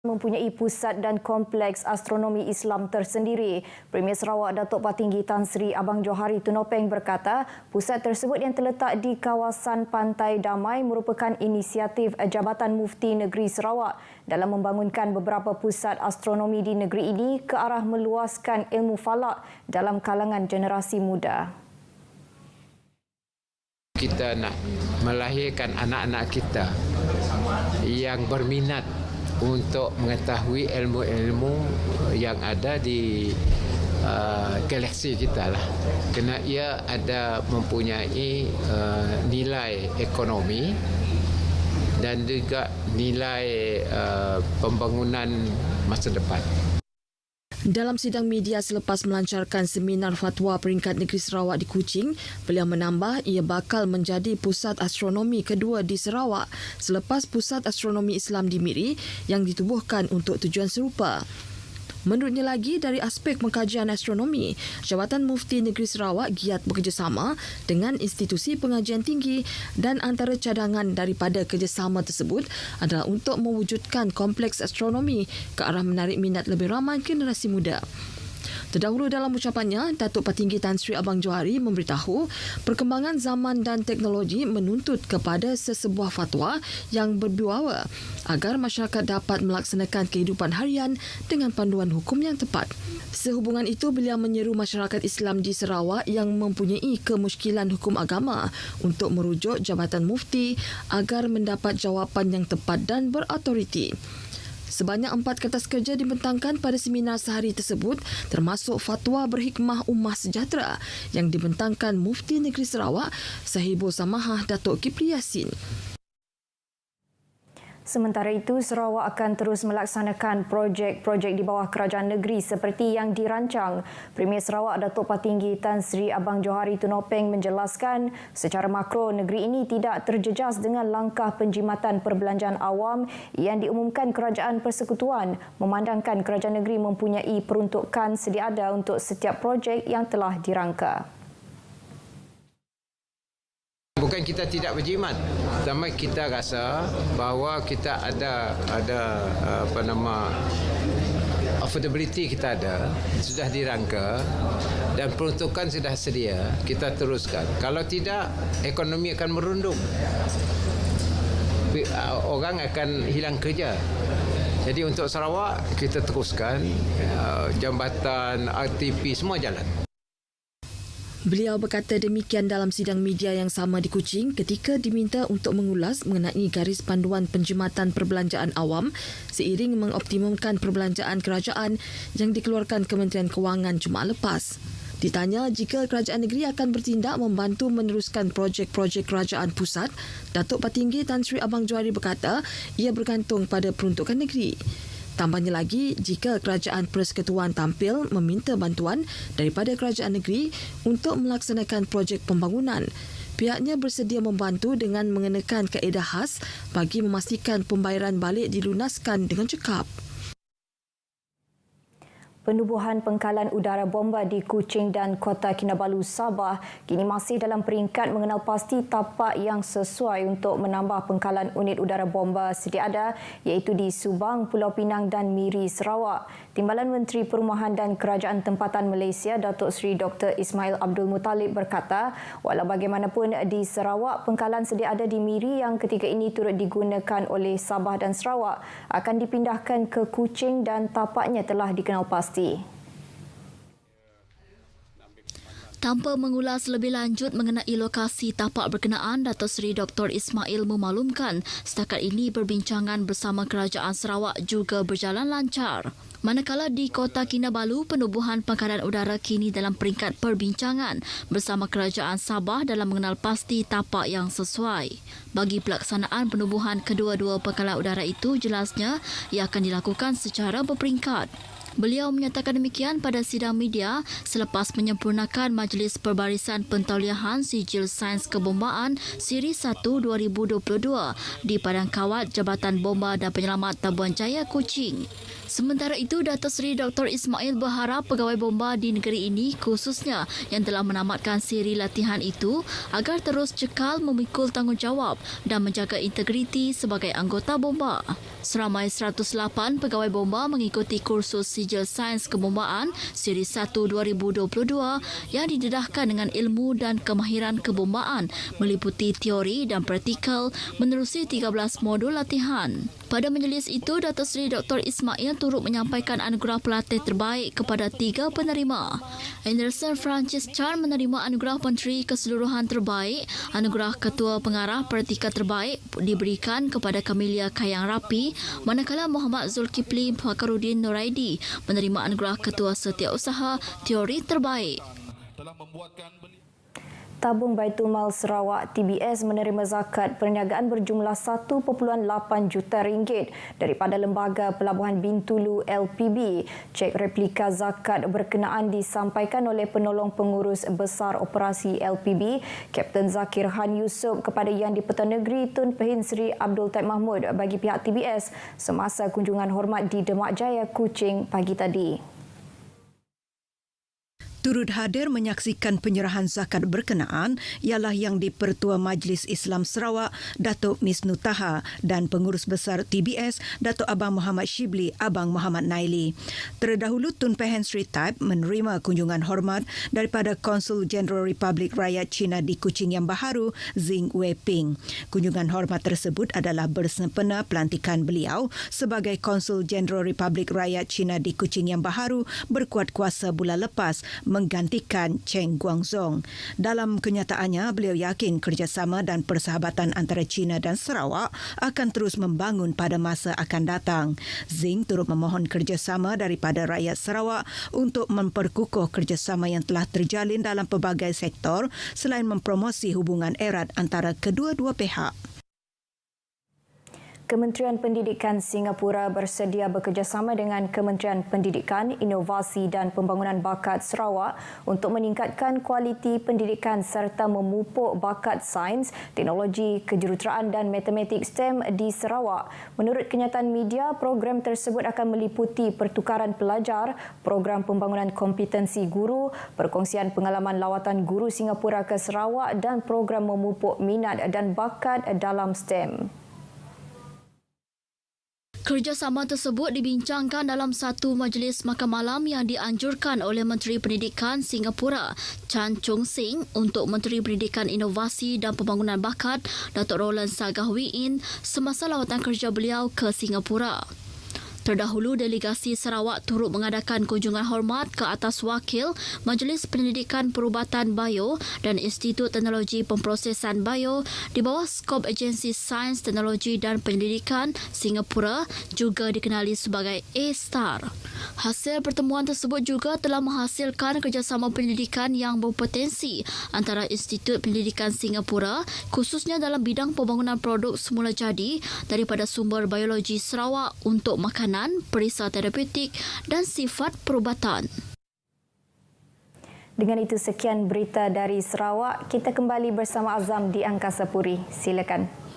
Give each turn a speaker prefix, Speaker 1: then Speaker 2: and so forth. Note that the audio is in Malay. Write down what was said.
Speaker 1: Mempunyai pusat dan kompleks astronomi Islam tersendiri. Premier Sarawak Datuk Patinggi Tan Sri Abang Johari Tunopeng berkata, pusat tersebut yang terletak di kawasan Pantai Damai merupakan inisiatif Jabatan Mufti Negeri Sarawak dalam membangunkan beberapa pusat astronomi di negeri ini ke arah meluaskan ilmu falak dalam kalangan generasi muda.
Speaker 2: Kita nak melahirkan anak-anak kita yang berminat untuk mengetahui ilmu-ilmu yang ada di galaksi kita lah. Kerana ia ada mempunyai nilai ekonomi dan juga nilai pembangunan masa depan.
Speaker 3: Dalam sidang media selepas melancarkan seminar fatwa peringkat negeri Sarawak di Kuching, beliau menambah ia bakal menjadi pusat astronomi kedua di Sarawak selepas pusat astronomi Islam di Miri yang ditubuhkan untuk tujuan serupa. Menurutnya lagi, dari aspek pengkajian astronomi, Jabatan Mufti Negeri Sarawak giat bekerjasama dengan institusi pengajian tinggi dan antara cadangan daripada kerjasama tersebut adalah untuk mewujudkan kompleks astronomi ke arah menarik minat lebih ramai generasi muda. Terdahulu dalam ucapannya, Datuk Patinggi Tan Sri Abang Johari memberitahu perkembangan zaman dan teknologi menuntut kepada sesebuah fatwa yang berwibawa agar masyarakat dapat melaksanakan kehidupan harian dengan panduan hukum yang tepat. Sehubungan itu, beliau menyeru masyarakat Islam di Sarawak yang mempunyai kemusykilan hukum agama untuk merujuk Jabatan Mufti agar mendapat jawapan yang tepat dan berautoriti. Sebanyak 4 kertas kerja dibentangkan pada seminar sehari tersebut, termasuk fatwa berhikmah Ummah Sejahtera yang dibentangkan Mufti Negeri Sarawak Sahibul Samahah Datuk Kipli Yassin.
Speaker 1: Sementara itu, Sarawak akan terus melaksanakan projek-projek di bawah kerajaan negeri seperti yang dirancang. Premier Sarawak Datuk Patinggi Tan Sri Abang Johari Tunopeng menjelaskan secara makro negeri ini tidak terjejas dengan langkah penjimatan perbelanjaan awam yang diumumkan Kerajaan Persekutuan, memandangkan kerajaan negeri mempunyai peruntukan sedia ada untuk setiap projek yang telah dirangka.
Speaker 2: Bukan kita tidak berjimat, tapi kita rasa bahawa kita ada affordability kita ada, sudah dirangka dan peruntukan sudah sedia, kita teruskan. Kalau tidak, ekonomi akan merundung. Orang akan hilang kerja. Jadi untuk Sarawak, kita teruskan jambatan, RTP, semua jalan.
Speaker 3: Beliau berkata demikian dalam sidang media yang sama di Kuching ketika diminta untuk mengulas mengenai garis panduan penjimatan perbelanjaan awam seiring mengoptimumkan perbelanjaan kerajaan yang dikeluarkan Kementerian Kewangan Jumaat lepas. Ditanya jika kerajaan negeri akan bertindak membantu meneruskan projek-projek kerajaan pusat, Datuk Patinggi Tan Sri Abang Johari berkata ia bergantung pada peruntukan negeri. Tambahnya lagi, jika Kerajaan Persekutuan tampil meminta bantuan daripada kerajaan negeri untuk melaksanakan projek pembangunan, pihaknya bersedia membantu dengan mengenakan kaedah khas bagi memastikan pembayaran balik dilunaskan dengan cekap.
Speaker 1: Penubuhan pengkalan udara bomba di Kuching dan Kota Kinabalu, Sabah kini masih dalam peringkat mengenal pasti tapak yang sesuai untuk menambah pengkalan unit udara bomba sedia ada iaitu di Subang, Pulau Pinang dan Miri, Sarawak. Timbalan Menteri Perumahan dan Kerajaan Tempatan Malaysia Datuk Seri Dr. Ismail Abdul Muttalib berkata, walau bagaimanapun di Sarawak, pengkalan sedia ada di Miri yang ketika ini turut digunakan oleh Sabah dan Sarawak akan dipindahkan ke Kuching dan tapaknya telah dikenal pasti.
Speaker 4: Tanpa mengulas lebih lanjut mengenai lokasi tapak berkenaan, Datuk Seri Dr. Ismail memaklumkan setakat ini perbincangan bersama Kerajaan Sarawak juga berjalan lancar. Manakala di Kota Kinabalu, penubuhan pengkalan udara kini dalam peringkat perbincangan bersama Kerajaan Sabah dalam mengenal pasti tapak yang sesuai. Bagi pelaksanaan penubuhan kedua-dua pengkalan udara itu, jelasnya ia akan dilakukan secara berperingkat. Beliau menyatakan demikian pada sidang media selepas menyempurnakan Majlis Perbarisan Pentauliahan Sijil Sains Kebombaan Siri 1 2022 di Padang Kawat Jabatan Bomba dan Penyelamat Tabuan Jaya, Kuching. Sementara itu, Datuk Seri Dr. Ismail berharap pegawai bomba di negeri ini khususnya yang telah menamatkan siri latihan itu agar terus cekal memikul tanggungjawab dan menjaga integriti sebagai anggota bomba. Seramai 108 pegawai bomba mengikuti kursus Sijil Sains Kebombaan Siri 1 2022 yang didedahkan dengan ilmu dan kemahiran kebombaan meliputi teori dan praktikal menerusi 13 modul latihan. Pada majlis itu, Datuk Seri Dr. Ismail turut menyampaikan anugerah pelatih terbaik kepada 3 penerima. Anderson Francis Chan menerima anugerah Menteri Keseluruhan terbaik, anugerah Ketua Pengarah Pertika terbaik diberikan kepada Camelia Kayang Rapi, manakala Muhammad Zulkifli Fakarudin Nuraidi menerima anugerah Ketua Setiausaha Teori terbaik.
Speaker 1: Tabung Baitulmal Sarawak TBS menerima zakat perniagaan berjumlah 1.8 juta ringgit daripada Lembaga Pelabuhan Bintulu LPB. Cek replika zakat berkenaan disampaikan oleh penolong pengurus besar operasi LPB, Kapten Zakir Han Yusof kepada Yang di-Pertuan Negeri Tun Pehin Seri Abdul Taib Mahmud bagi pihak TBS semasa kunjungan hormat di Demak Jaya, Kuching pagi tadi.
Speaker 5: Turut hadir menyaksikan penyerahan zakat berkenaan ialah Yang di-Pertua Majlis Islam Sarawak, Datuk Misnu Taha dan Pengurus Besar TBS, Datuk Abang Muhammad Shibli, Abang Muhammad Naili. Terdahulu, Tun Pehin Sri Taib menerima kunjungan hormat daripada Konsul Jeneral Republik Rakyat China di Kuching Yang Baharu, Zing Weiping. Kunjungan hormat tersebut adalah bersempena pelantikan beliau sebagai Konsul Jeneral Republik Rakyat China di Kuching Yang Baharu berkuat kuasa bulan lepas menggantikan Cheng Guangzhong. Dalam kenyataannya, beliau yakin kerjasama dan persahabatan antara China dan Sarawak akan terus membangun pada masa akan datang. Zing turut memohon kerjasama daripada rakyat Sarawak untuk memperkukuh kerjasama yang telah terjalin dalam pelbagai sektor selain mempromosi hubungan erat antara kedua-dua pihak.
Speaker 1: Kementerian Pendidikan Singapura bersedia bekerjasama dengan Kementerian Pendidikan, Inovasi dan Pembangunan Bakat Sarawak untuk meningkatkan kualiti pendidikan serta memupuk bakat sains, teknologi, kejuruteraan dan matematik STEM di Sarawak. Menurut kenyataan media, program tersebut akan meliputi pertukaran pelajar, program pembangunan kompetensi guru, perkongsian pengalaman lawatan guru Singapura ke Sarawak dan program memupuk minat dan bakat dalam STEM.
Speaker 4: Kerjasama tersebut dibincangkan dalam satu majlis makan malam yang dianjurkan oleh Menteri Pendidikan Singapura, Chan Chung Sing, untuk Menteri Pendidikan Inovasi dan Pembangunan Bakat, Datuk Roland Sagahwiin, semasa lawatan kerja beliau ke Singapura. Terdahulu, delegasi Sarawak turut mengadakan kunjungan hormat ke atas wakil Majlis Pendidikan Perubatan Bio dan Institut Teknologi Pemprosesan Bio di bawah skop Agensi Sains, Teknologi dan Pendidikan Singapura, juga dikenali sebagai A-Star. Hasil pertemuan tersebut juga telah menghasilkan kerjasama pendidikan yang berpotensi antara Institut Pendidikan Singapura, khususnya dalam bidang pembangunan produk semula jadi daripada sumber biologi Sarawak untuk makanan, perisa terapeutik dan sifat perubatan.
Speaker 1: Dengan itu, sekian berita dari Sarawak. Kita kembali bersama Azam di Angkasa Puri. Silakan.